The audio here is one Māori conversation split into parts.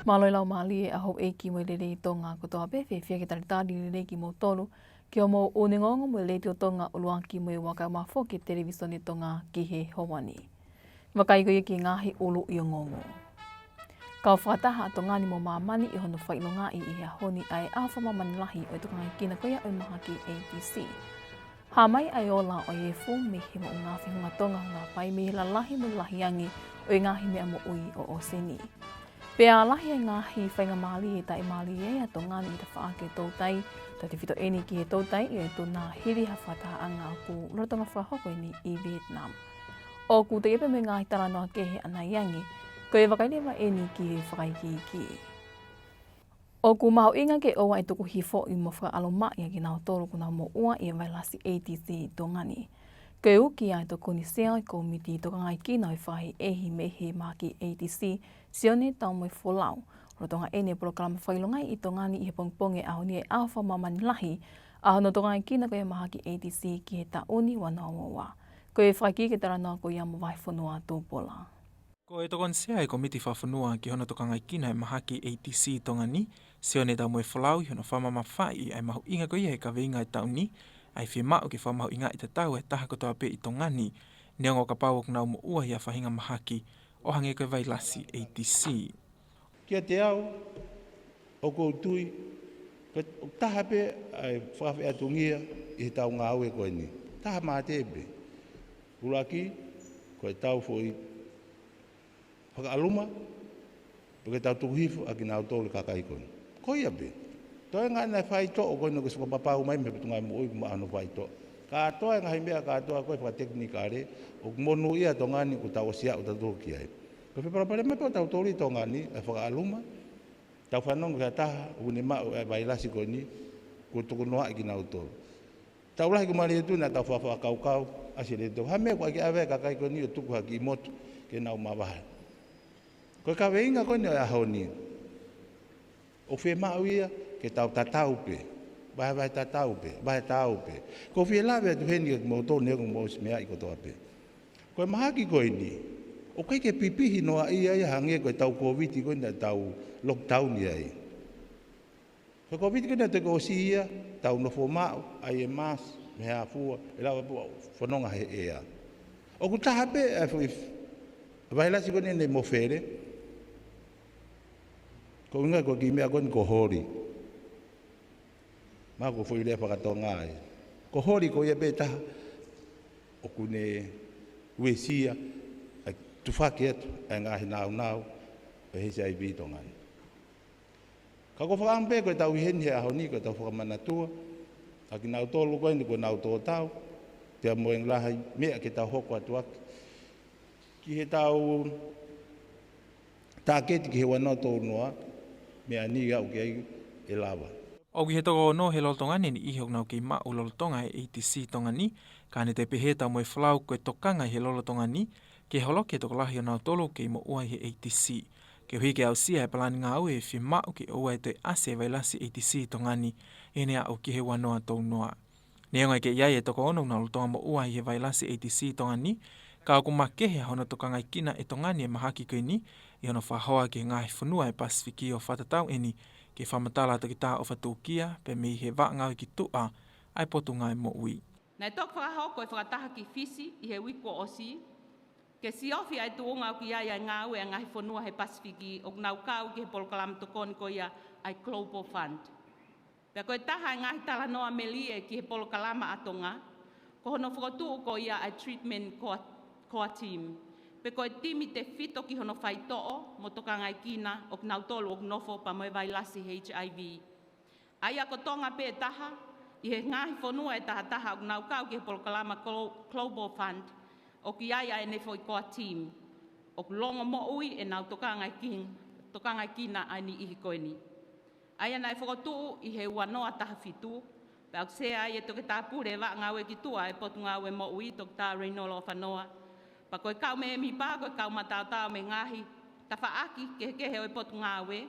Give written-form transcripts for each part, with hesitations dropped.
Maloi lau mali e aho e ki mo lele i tonga kotoa pe fia ki taritari lele ki mo tolu ki o mo uningongo mo lele o tonga uluang ki mo i waka mafo ki televisione tonga ki he hawani. Wakaigo i ki ngahi ulu i o ngongo. Kau whataha ato ngani mo mamani i hono whailonga i a honi ai awha mamani lahi o i tukanga i kina koia o maha ki ATC. Ha mai ai ola o e fu me he mo ngā whihunga tonga ngā pai me la lahi mo lahi angi o i ngahi mea mo ui o Oseni. Pea lahi ai ngahi whainga mali e tai mali e ato ngani i ta whaake tautai, ta te whito eni ki he tautai i e tō nā hiri ha whataha anga o ku rotonga whahoko ni i Vietnam. O ku te epe me ngahi tala noa ke he ana iangi, ko e wakailewa eni ki he whakaiki. O ku maho inga ke owa e tuku hifo i mo whaka alo maa ia ki nao toro kuna mo ua i e wailasi ATC i tō ngani. Ko e uki ai toko ni sea i komiti i toka ngai kina i whahi ehi me he maki ATC sione tau mo i wholau. Rotonga ene proklama whailongai i tō ngani i he pongponge aho ni e awha mamani lahi ahono toka ngai kina ko e maha ki ATC ki he tauni wana owa. Ko e whaiki ke tara noa ko i amu vai whanua tōpola. Ko e tokon sea i komiti whawhanua ki hono toka ngai kina e maha ki ATC i tō ngani sione tau mo i wholau i hono whamama whai ai mahu inga ko i he ka veinga i tauni ai whi mao ki whamau inga i te tau e taha kotoa pe i tō ngani neongo ka pau nau mo ua i a whahinga mahaki o hange koe wailasi ATC. Kia te au, o koutui, o taha pe ai whawhi atungia i he tau ngā ue koe ni. Taha maa te pe. Uraki, koe tau fwoi whakaaluma, koe tau tukuhifu a ki nau tōle kakai koe. Koe ia pe. Toi ngā nei whai tō o koe no ke papau mai me petungai mo ui kuma anu whai tō. Ka toa ngā himea ka toa koe wha teknika re, o monu ia tō ngani o tau sia o tau ki ai. Koe wheparapare me pao tau tōri tō ngani, e whakaaluma, tau whanongo kia taha, une mao e wailasi koe ni, ko tuku noa i ki nau tō. Tau lahi kumari e tūna tau whakau, asi re tō. Ha mea koe ki awe kakai koe ni o tuku haki i motu, ke nau mawaha. Koe ka weinga koe ni o aho ni. O whe mao ia, ke tau tatau pe, vai tatau pe, vai tau pe. Ko whi lawe atu heni o mo tō neo mo smea i kotoa pe. Koe mahaki koe ni, o kei ke pipihi noa ia ia hange koe tau COVID koe na tau lockdown ia i. Koe COVID koe na te ko si ia, tau nofo mao, ai e mas, me hea fua, e lawa pua, whanonga he ea. O ku taha pe, vai lasi koe ne mo fere, ko inga koe ki mea koe ni ko hori. Mā ko whoi rea whakatonga ai. Ko hori ko ia pētaha, o kune uesia, ai tuwhake atu, ai ngāhi nāu, e hei sai bī tongani. Ka ko whakaampe koe tau iheni he aho ni, koe tau whakamanatua, a ki nau tōlu koe ni koe nau tō tau, pia mo englaha mea ke tau hoko atu aki. Ki he tau tāketi ki he wanoa tō noa, mea ni au ki ai e lawa. O ki he toko no he lolotongani ni iho nau ki mao lolotonga e ATC tongani, ka ne te peheta mo e whalau koe tokanga he lolotongani, ke holo ke toko lahi o nau tolo ke mo ua he ATC. Ke hui ke au sia e palani ngā ue whi mao ke ua e te ase wailasi ATC tongani, e nea au ki he wanoa tau noa. Neonga ke iai e toko ono nau lotonga mo ua he wailasi ATC tongani, ka au kumakehe hono tokanga i kina e tongani e mahaki koe ni, i hono whahoa ke ngahi whanua e Pasifiki o whatatau eni, ke whamatala ata ki tā o whatūkia, pe mi he wāngau ki tua, ai potu ngai mo ui. Nei tōk whakahau koe whakataha ki whisi i he wiko osi, ke si ofi ai tuonga ki ai ai ngāu e ngahi whanua he Pasifiki o nau kau ki he polokalama tokoni ko ia ai Global Fund. Pea koe taha ai ngahi tala noa meli e ki he polokalama atonga, ko hono whakatuu ko ia ai treatment koa team. Pe koe timi te whito ki hono whaitoo mo toka ngai kina o nau tolu o nofo pa moe wailasi HIV. Ai ako tonga pe taha, i he ngahi whanua e taha o nau kau ki he polokalama Global Fund o ki ai ai nefo i koa team. O longo mo ui e nau toka ngai kina ai ni ihi koe ni. Ai anai whakatuu i he wanoa taha whitu, pe au se ai e toke tāpure wa ngau e ki tua e potu ngau e mo ui toke tā reinolo whanoa. Pa koe kau me mi pā, koe kau matau me ngahi, ta whaaki ke heo e potu ngāwe,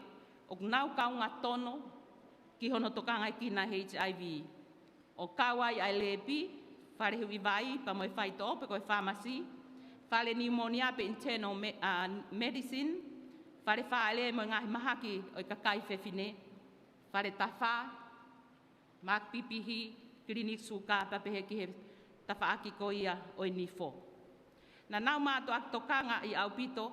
o nau kau ngā tono ki hono toka ngai kina HIV. O kau ai ai lepi, whare hui vai, pa moe whaito, pe koe pharmacy, whare pneumonia pe internal medicine, whare whaele mo ngahi mahaki o kakai whewhine, whare tawha, mak pipihi, klinik suka, papehe ki he tawhaaki ko ia o nifo. Na nau mātua ak tokanga i aupito,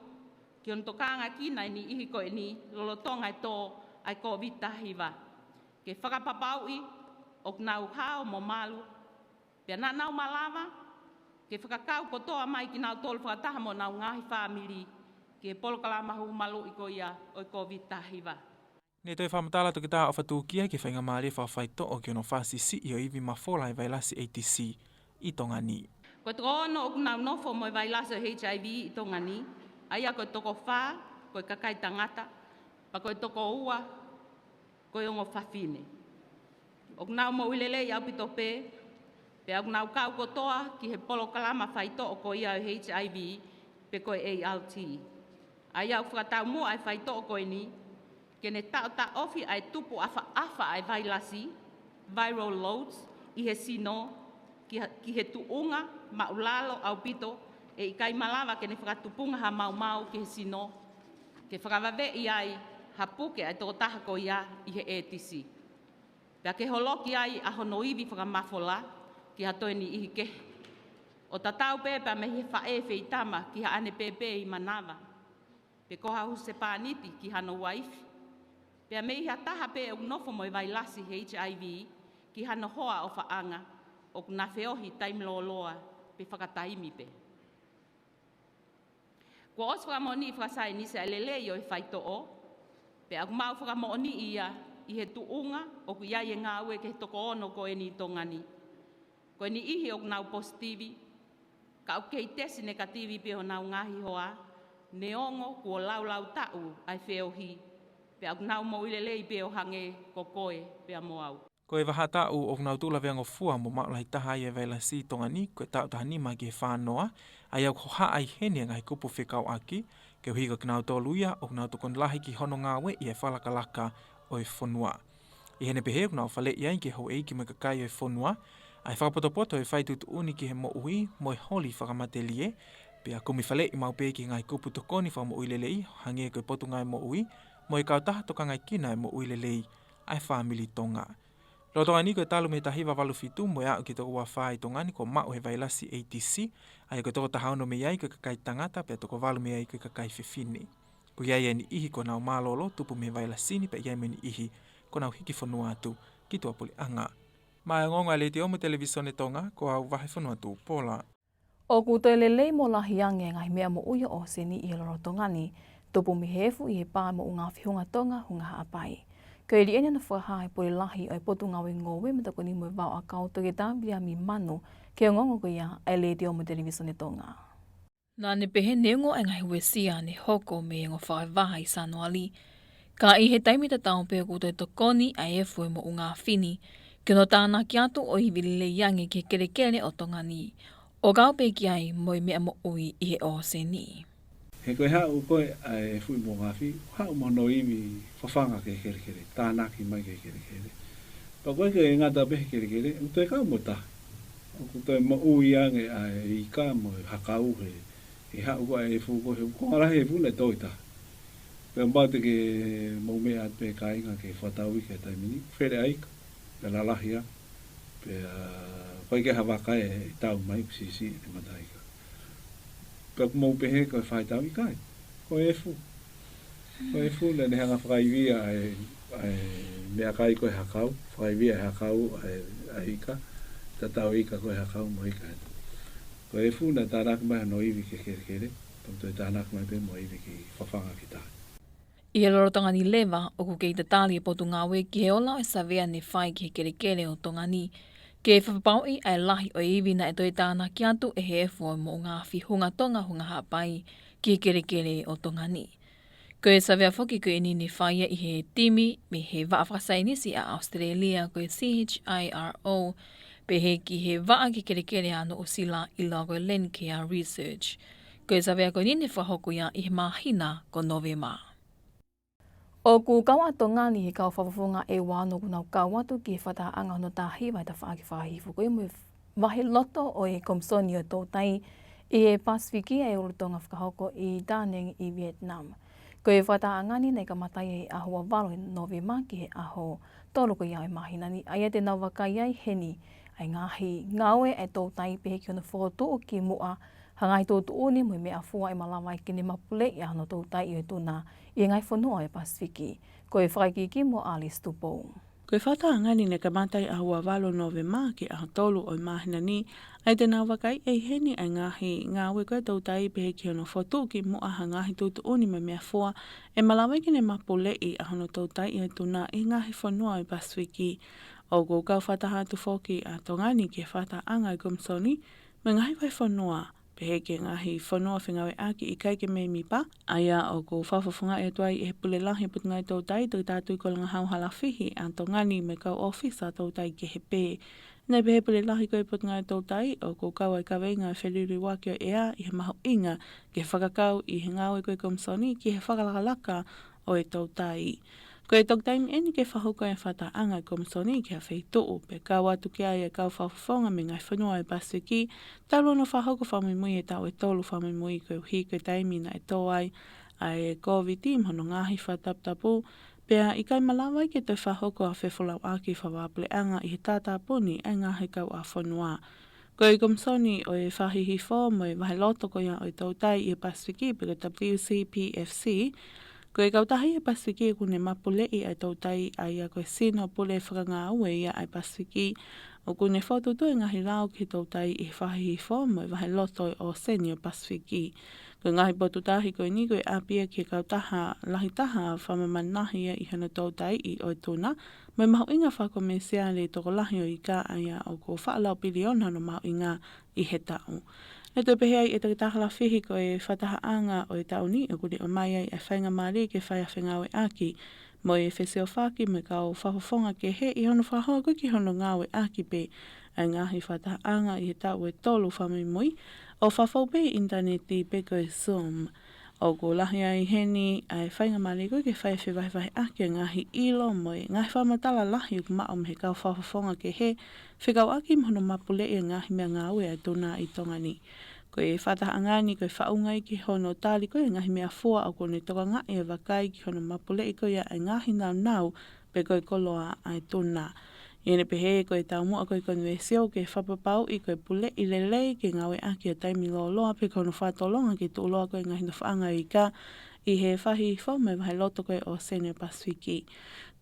ki on tokanga kina ni ihi ko ni lolotonga tō ai ko vitahiwa. Ke whakapapaui o nau hao mo malu, pia na nau malawa, ke whakakau kotoa mai ki nau tolu whakataha mo nau ngahi whamiri, ke polokalamahu malu i ko ia o ko vitahiwa. Ne toi whamatala toki tā o whatūkia ki whainga maare whawhaito o ki ono whasisi i o iwi mawhola i vailasi ATC i Tongani. Ko toko ono o nau nofo mo i vailasi o HIV i Tongani, aia ko toko whā, ko kakai tangata, pa ko toko ua, ko ongo whawhine. O nau mo ilele i aupito pē, pe au nau kau kotoa ki he polokalama whaito o ko ia o HIV, pe ko ALT. Ai au whakatau mua ai whaito o ko ni, ke ne tau ta ofi ai tupu afa ai vailasi, viral loads, i he sino, ki he tuunga, maulalo au pito, e i kai malawa ke ne whakatupunga ha mau ki he sino, ke whakawawe i ai hapuke ai tō taha ko ia i he ATC. Pea ke holoki ai a hono iwi whakamafola, ki hatoi ni ihi ke. O tatau pepa me he whae whitama ki ha ane pepe i manawa. Pe koha huse pāniti ki hano waifi. Pea me iha taha pe o nofo mo i vailasi HIV ki hano hoa o whaanga o kuna whiohi taimloloa pe whakataimi pe. Kua os whakamoni i whakasai nisa elele i o i whaito o, pe aku mau whakamoni ia i he tuunga o ku iai e ngā ue ke he toko ono ko e ni Tongani. Ko e ni ihi o nau positivi, ka au kei tesi negativi pe o nau ngahi hoa, ne ongo kua lau tau ai whiohi, pe au nau mo ilelei pe o hange ko koe pe a mo au. Ko e wahata o nau tūla veango fua mo maulai taha i e vailasi Tongani, ko e tau tahani mai ki he whānoa, ai au koha ai hene ngai kupu whikau aki, ke uhiga ki nau tōluia o nau tukon lahi ki hono ngāwe i e whalakalaka o e whonua. I hene pehe nau whale i ai ki hau eiki mo kakai o e whonua, ai whakapotopoto e whaitutu uni ki he mo ui mo e holi whakamatelie, pe a kumi whale i mau pe ki ngai kupu tokoni wha mo uilelei, hange ko e potu ngai mo ui, mo i kautaha toka ngai kina e mo uilelei, ai whamili tonga. Lo Tongani ko e talu me tahiwa walu fitu mo e au ki toko wawha i Tongani ko mau he vailasi ATC, ai ko toko tahauno me iai ko kakai tangata, pe toko walu me iai ko kakai whiwhine. Ko iai ni ihi ko nau malolo tupu me vailasini, pe iai me ni ihi ko nau hiki whanua atu ki tua puli anga. Mai ngonga le te omu televisione Tonga, ko au wahe whanua tu pola. O kuto lelei mo lahi ange ngai mea mo uia o seni i Loro Tongani, tupu mi hefu i he pā mo unga whihunga Tonga hunga haapai. Ko e li ene na whahai po lahi o e potu ngawe ngowe me tako ni mo wau a kauto ke tāmbia mi manu ke o ngongo ko ia e le te omu televisione Tonga. Nā ne pehe neungo e ngai hue sia ne hoko me ngo whae waha i Sanoali. Ka i he taimita tau pe kuto e tokoni a e fue mo unga whini, ke no tāna ki atu o i vilile yangi ke kerekere o Tongani. O gau pe ki ai mo i mea mo ui i he o seni. He koe hau koe ai fui mo ngawhi, hau mo no iwi whawhanga ke kerekere, tānaki mai ke kerekere. Pa koe ke ngata pehe kerekere, o toi kau mo ta. O toi mo ui ange ai i ka mo hakau he hau koe e fu koe, ko ngarahe e fune toi ta. Pe mbate ke mo mea at pe ka inga ke whatau i ke taimini, where aika, pe lalahia, pe koe ke hawaka e tau mai kusisi e mataika. Pe mo pehe ko fai tau i kai. Ko e fu. Ko e fu le ne hanga whakaivia ai mea kai ko e hakau. Whakaivia e hakau ai ika. Ta tau ika ko e hakau mo ika. Ko e fu na tānak mai no iwi ke kere. Tonto e tānak mai pe mo iwi ki whawhanga ki tā. I e Loro Tongani lewa o ku kei tatali e potu ngawe ki he ola e savea ne whai ki he kerekere o Tongani. Ke whapau i ai lahi o iwi na e toi tāna ki atu e he efo mo ngā whihunga Tonga hunga hapai ki he kerekere o Tongani. Ko e savea whoki ko e nini whaia i he timi me he waafakasainisi a Australia ko e CHIRO pe he ki he waa ki kerekere ano o sila i lago e len ke a research. Ko e savea ko nini whahoko ia i he mahina ko Novema. O ku kaua Tongani he kau whawawhunga e wāno ku nau kauatu ki he whata anga no tāhi vai ta whaaki whahifu. Ko e mui wahi loto o e komsoni o tōtai i e Pasifiki e urutonga whakahoko i Daneng i Vietnam. Koe whataangani nei ka matai e ahua walo Novema ki he aho tolu ko iau e mahina ni aia te nau wakai ai heni ai ngahi ngawe e tau tai pehe ki ona whotu o ki mua hangai tō tuuni mo mea fua e malawai ki ne mapule i ano tau tai i e tuna i ngai whanua e Pasifiki. Koe whaikiki mo Alice Tupou. Koe whataangani ne ka matai ahua walo Novema ki aho tolu o mahina ni ai te nau wakai e heni ai ngahi ngawe koe tau tai pehe ki ono whotu ki mua hangahi tō tuuni mo mea fua e malawai ki ne mapule i ano tau tai i e tuna i ngahi whanua e Pasifiki. O go kau whatahatu whoki a tongani ki whataanga i Komsoni me ngahi wai whanua. Pehe ke ngahi whanua whingawe aki i kai ke me mipa. Aia o ko whawhawhunga e tuai e pule lahi putungai tau tai tau tātui ko langa hauhala whihi a tongani me kau ofisa tau tai ke he pē. Nei pehe pule lahi ko e putungai tau tai o ko kau ai kawenga e wheliri wakio ea i he maho inga ke whakakau i he ngawe koe Komsoni ki he whakalakalaka o e tau tai. Ko e tok taimi eni ke whahuko e whataanga i Komsoni ki a wheituu pe kau atu ki ai e kau whawhawhonga me ngai whanua e Pasifiki, tau no whahuko whamimui e tau e tolu whamimui ko hi ko taimi na e tō ai e COVID mono ngahi whataptapu, pea i kai malawai ke te whahuko a whewhulau aki whawapleanga i he tātāpuni e ngahi kau a whanua. Ko e Komsoni o e whahihi whō mo e wahe loto ko ia o e tau tai i e Pasifiki pe ko WCPFC, ko e kautahi e Pasifiki e kune mapule i ai tau tai ai a koe sino pule whakanga aue ia ai Pasifiki o kune whaututu e ngahi rao ki tau tai i whahihi whō mo e wahe loto o seni o Pasifiki. Ko ngahi potutahi koe ni koe apia ki kautaha lahi taha whamamanahi i hana tau tai i o tuna mo e maho inga whako me sea le toko lahi o i ka aia o ko whaalau piliona no maho inga i he tau. E te pehe ai e te tahala whihi ko e whatahaanga o e tauni o kuri o mai ai e whainga maari ke whaia whengawe aki mo e wheseo whaki me kau whawhawhonga ke he i hono whahoa ko ki hono ngawe aki pe ai ngahi whatahaanga i he tau e tolu whamimui o whawhau pe interneti pe ko e Zoom. O ko lahi ai heni ai whainga maari ko ke whaia whewaiwai aki a ngahi ilo mo e ngahi whamatala lahi o mao me he kau whawhawhonga ke he whikau aki mono mapule i ngahi mea ngawe a tuna i tongani. Ko e whatahaangani ko e whaungai ki hono tāli ko e ngahi mea fua o kone toka ngā e wakai ki hono mapule i ko ia e ngahi nau pe ko e koloa ai tuna. Iene pehe ko e tau mua ko e konu e seo ke whapapau i ko e pule i lelei ke ngawe aki a taimi loa pe kono whatolonga ki tu loa ko e ngahi no whaanga i ka i he whahi whau me wahe loto ko e o Sene Pasifiki.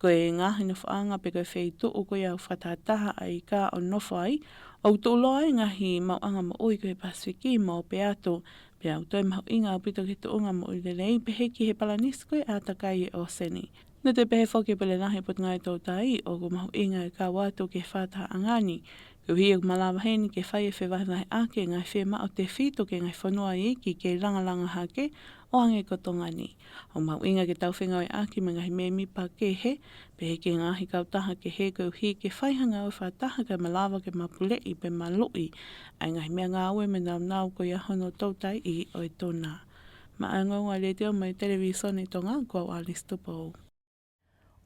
Ko e ngahi no whaanga pe ko e wheitu o ko e au whatataha ai ka o nofai o tu loa e ngahi mauanga mo ui ko e Pasifiki mo pe atu pe au toi mahu inga o pito ki tu unga mo i lelei pehe ki he palanis ko e atakai e o Sene. Ne te pehe whoki pele nahi pot ngai tau tai o ko mahu inga e ka watu ke whataha angani. Ko hi e malawa heni ke whai e whewaiwai ake ngai whema o te whito ke ngai whanua i ki ke rangalanga hake o ange kotongani. O mahu inga ke tau whengawe ake me ngai me mipa ke he, pehe ke ngahi kautaha ke he ko hi ke whaihanga o whataha ke malawa ke mapule i pe malui. Ai ngai mea ngā ue me nau ko ia hono tau tai i o e tona. Ma angonga le teo mai televisoni tonga ko Alice Tupou.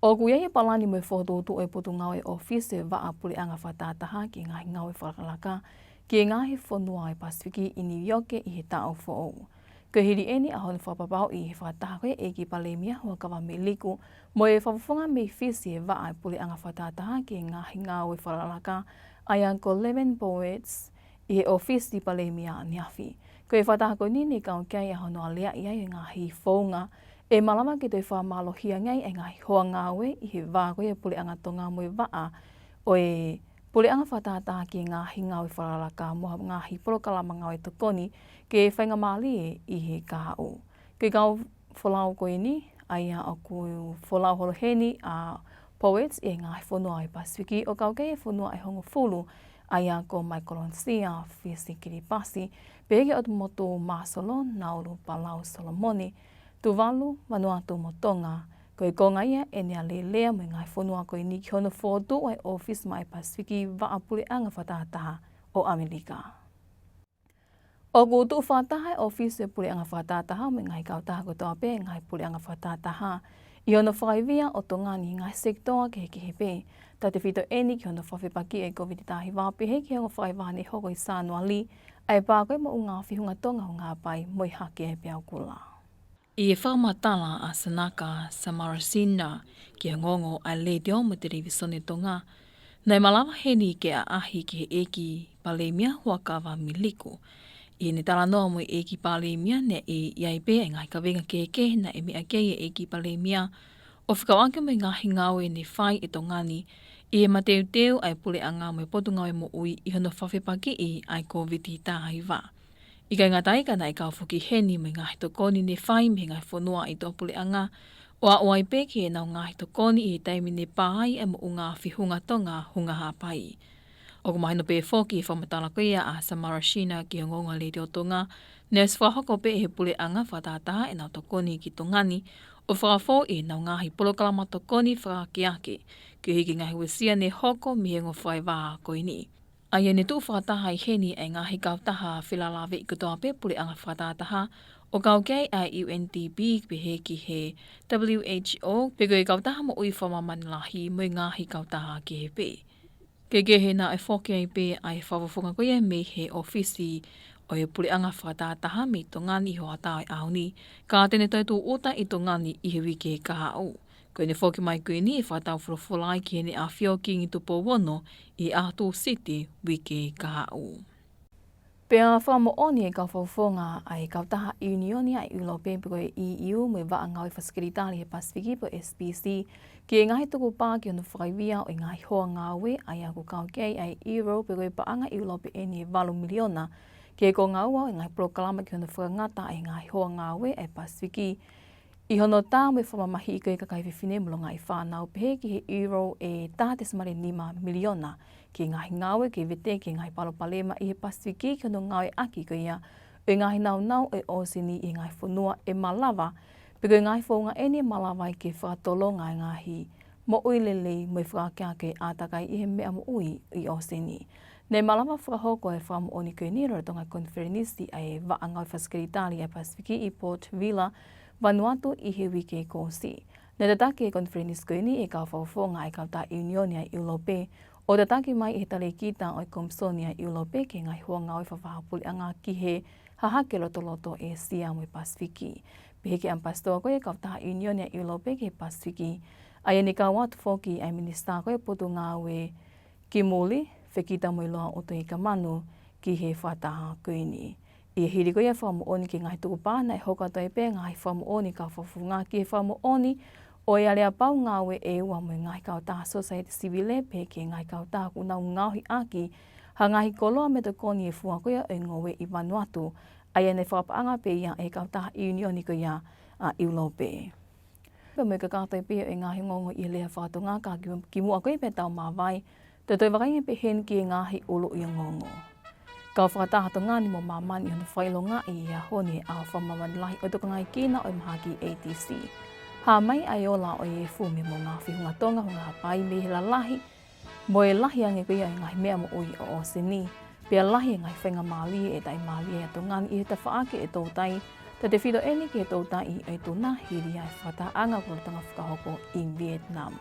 O kuia ia palani mo e whototu e putu ngau e office e waa puli anga whatataha ki ngahi ngau e whakalaka ki ngahi whanua e Pasifiki i New York i he tau who'o. Ko hiri eni a honi whapapau i he whataha koe e ki palemia hua kawa me liku mo e whawhunga me fisi e waa puli anga whatataha ki ngahi ngau e whakalaka ai ko 11 poets i he office i palemia niafi. Ko e whataha koe nini kau kia a hono alea i ai ngahi whaunga e malama ki te whamalohia ngai e ngai hoa ngāwe i he wākoe e puli anga tonga mo e waa o e puli anga whatataha ki ngahi ngāwe whararaka moha ngahi polokalama ngāwe tokoni ke whainga mali e i he kāu. Ke kau wholau koe ni, aia o koe wholau holoheni a poets e ngahi whanua i Pasifiki o kau kei e whanua e hongo fulu aia ko Michael Onsia, Fisi Kiripasi, pege o moto Masolo, Nauru Palau Solomoni, Tuvalu, Vanuatu mo Tonga, ko e konga ia e nea lelea mo ngai whanua ko i ni ki hono whotu o e office mai Pasifiki waapule anga whatataha o Amerika. O kutu whataha e office e pule anga whatataha mo ngai kautaha ko toa pe ngai pule anga whatataha. I hono whakaivia o tongani ngai sektoa ke heke hepe, ta te whito eni ki hono whawhipaki e COVID-19 wape he ki hongo whakaivani hoko i Sanua Li, ai pākoe mo unga whihunga tonga o ngā pai mo i hake e pia kula. I whamatala a Sanaka Samarasina ki a ngongo a le deo mo televisione tonga. Nei malawa heni ke a ahi ki he eki palemia huakawa miliku. I ne tala noa mo eki palemia ne e iaipe e ngai kawenga keke na e mea kei e eki palemia. O whikawanke mo ngahi ngawe ne whai e tongani i e mateu teu ai pule a ngā mo potu ngawe mo ui i hono whawhepaki i ai COVID tāhi wā. I kai ngā taika na i kau whuki heni me ngā hitokoni ne whai me ngai whanua i tō pule a ngā. O a oai peke e nau ngā hitokoni i taimi ne pāi e mo unga whihunga tonga hunga hāpai. O ku mahino pe whoki i whamatala koia a Samarashina ki o ngonga le te o tonga, ne swahoko pe e he pule a ngā whatataha e nau tokoni ki tongani, o whakafo e nau ngahi polokalama tokoni whakakiake, ki hiki ngahi wesia ne hoko mihengo whai wā koini. Ai e ne tū whakataha i heni e ngahi kautaha whilalawe i kutoa pe pule anga whakataha, o kau kei a UNDP pe he ki he WHO, pe koe kautaha mo ui whamamanilahi mo ngahi kautaha ki he pe. Ke he na e whoki ai pe ai whawafunga koe me he ofisi o e pule anga whakataha me tongani ho ata ai auni, ka tene taitu ota i tongani i he wike ka au. Koe ne whoki mai koe ni e whakatau whulawhulai ki he ne a whioki ngi tupo wono i Atu City wike ka au. Pea whamo oni e ka whawhonga ai kautaha Unioni ai Ulope pe koe EU me wa ngau i whaskiritari he Pasifiki po SPC ki e ngahi tuku pā ki ono whakaiwia o i ngahi hoa ngawe ai aku kau kei ai Euro pe koe paanga Ulope e ni 8 miliona ki e ko ngaua o i ngahi proklama ki ono whakangata ai ngahi hoa ngawe ai Pasifiki. I hono tā me whamamahi i koe kakai whiwhine mulonga i whānau pehe ki he euro e tā te samare 5 miliona ki ngahi ngawe ki vete ki ngahi palopalema i he Pasifiki ki hono ngawe aki ko ia o ngahi nau e osini i ngahi whanua e malawa pe koe ngahi whaunga ene malawa i ke whakatolonga i ngahi mo ui lelei mo i whakakeake ātakai i he mea mo ui i osini. Nei malawa whakahoko e whamo oni koe ni rotonga konferenisi ai waangau whaskiritari ai Pasifiki i Port Vila Vanuatu i he wike kōsi. Ne tatake e konferenis koini e ka whawhonga e kauta Unioni ai Ulope, o tatake mai e tale kita o i Komsoni ai Ulope ke ngai huanga o i whawhapuli anga ki he hahake loto e sia mo i Pasifiki. Peheke ampastoa koe e kauta Unioni ai Ulope ke Pasifiki, ai e ni ka watu whoki ai minista koe potu ngāwe ki muli, whekita mo i loa o i ka manu ki he whataha koini. I hiri koe whamu oni ki ngahi tuku pāna e hoka toi pē ngahi whamu oni ka whawhunga ki he whamu oni o e alea pau ngāwe e ua mo ngahi kautaha Society Civile pē ki ngahi kautaha kunau ngauhi aki ha ngahi koloa me to koni e fua koe e ngowe i Vanuatu ai ane whapaanga pē ia e kautaha Unioni koe ia a Ulope. Pea mo i ka kātoi pē e ngahi ngongo i lea whakatunga ka ki mua koe pē tau mawai te toi wakainga pē hen ki e ngahi ulu i ngongo. Ka whakataha to ngāni mo mamani hona whailonga i a honi a whamamanilahi o tuka ngai kina o mahaki ATC. Ha mai ai ola o e fume mo ngā whihunga tonga hunga hapai me hela lahi, mo e lahi ange koe ai ngai mea mo ui o Osini, pia lahi ngai whenga mālie e tai mālie e to ngāni i he ta whaake e tautai, ta te whido eni ki e tautai i e tuna hiri ai whakataha anga kurutanga whakahoko i Vietnam.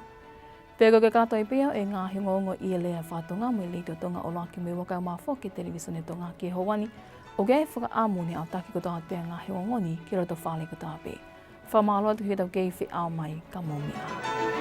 Pego ke kātoi pia e ngā hingongo i e lea whātunga mo i leito tonga o laki me wakau mā whoke televisione tonga ki Hawani o gai whaka āmone au taki ko tāna pia ngā hingongoni ki roto whāle ko tāpe. Whamāloa tu he tau kei whi au mai ka mōmia.